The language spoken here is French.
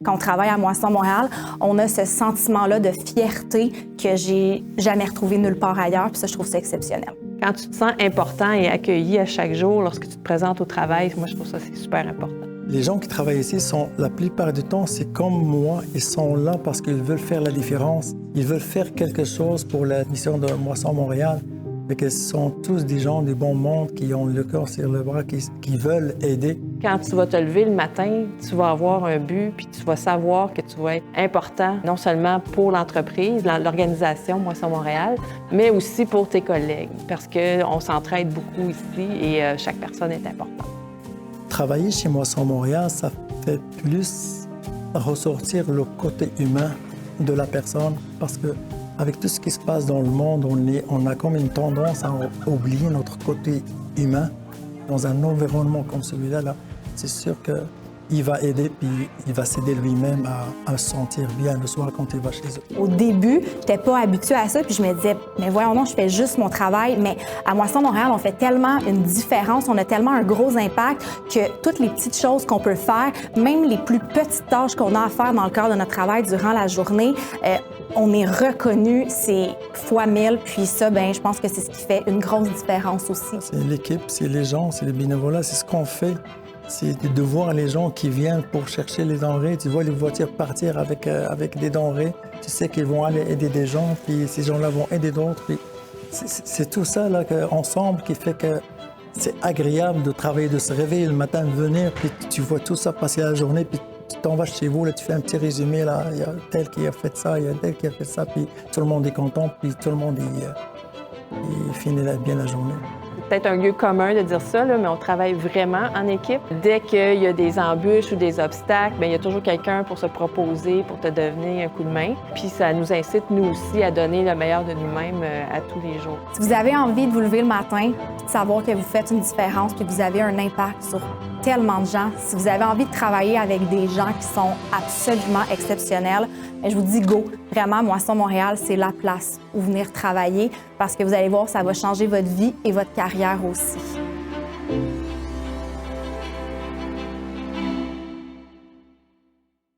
Quand on travaille à Moisson Montréal, on a ce sentiment-là de fierté que j'ai jamais retrouvé nulle part ailleurs, puis ça, je trouve ça exceptionnel. Quand tu te sens important et accueilli à chaque jour lorsque tu te présentes au travail, moi, je trouve ça c'est super important. Les gens qui travaillent ici sont, la plupart du temps, c'est comme moi, ils sont là parce qu'ils veulent faire la différence. Ils veulent faire quelque chose pour la mission de Moisson Montréal. Et que ce sont tous des gens du bon monde qui ont le cœur sur le bras, qui veulent aider. Quand tu vas te lever le matin, tu vas avoir un but, puis tu vas savoir que tu vas être important, non seulement pour l'entreprise, l'organisation Moisson Montréal, mais aussi pour tes collègues, parce qu'on s'entraide beaucoup ici et chaque personne est importante. Travailler chez Moisson Montréal, ça fait plus ressortir le côté humain de la personne, parce que avec tout ce qui se passe dans le monde, on a comme une tendance à oublier notre côté humain. Dans un environnement comme celui-là, c'est sûr qu'il va aider, puis il va s'aider lui-même à se sentir bien le soir quand il va chez eux. Au début, je n'étais pas habituée à ça, puis je me disais, mais voyons donc, je fais juste mon travail. Mais à Moisson Montréal, on fait tellement une différence, on a tellement un gros impact que toutes les petites choses qu'on peut faire, même les plus petites tâches qu'on a à faire dans le cadre de notre travail durant la journée, on est reconnu, c'est fois 1000, puis ça, ben, je pense que c'est ce qui fait une grosse différence aussi. C'est l'équipe, c'est les gens, c'est les bénévolats, c'est ce qu'on fait. C'est de voir les gens qui viennent pour chercher les denrées. Tu vois les voitures partir avec des denrées. Tu sais qu'ils vont aller aider des gens, puis ces gens-là vont aider d'autres. C'est tout ça là, ensemble qui fait que c'est agréable de travailler, de se réveiller le matin, de venir, puis tu vois tout ça passer la journée, puis tu t'en vas chez vous, là, tu fais un petit résumé, là, il y a tel qui a fait ça, il y a tel qui a fait ça, puis tout le monde est content, puis tout le monde il finit bien la journée. Peut-être un lieu commun de dire ça, là, mais on travaille vraiment en équipe. Dès qu'il y a des embûches ou des obstacles, bien, il y a toujours quelqu'un pour se proposer, pour te donner un coup de main. Puis ça nous incite, nous aussi, à donner le meilleur de nous-mêmes à tous les jours. Si vous avez envie de vous lever le matin, puis de savoir que vous faites une différence, puis que vous avez un impact sur tellement de gens, si vous avez envie de travailler avec des gens qui sont absolument exceptionnels, je vous dis go. Vraiment, Moisson Montréal, c'est la place où venir travailler parce que vous allez voir, ça va changer votre vie et votre carrière aussi.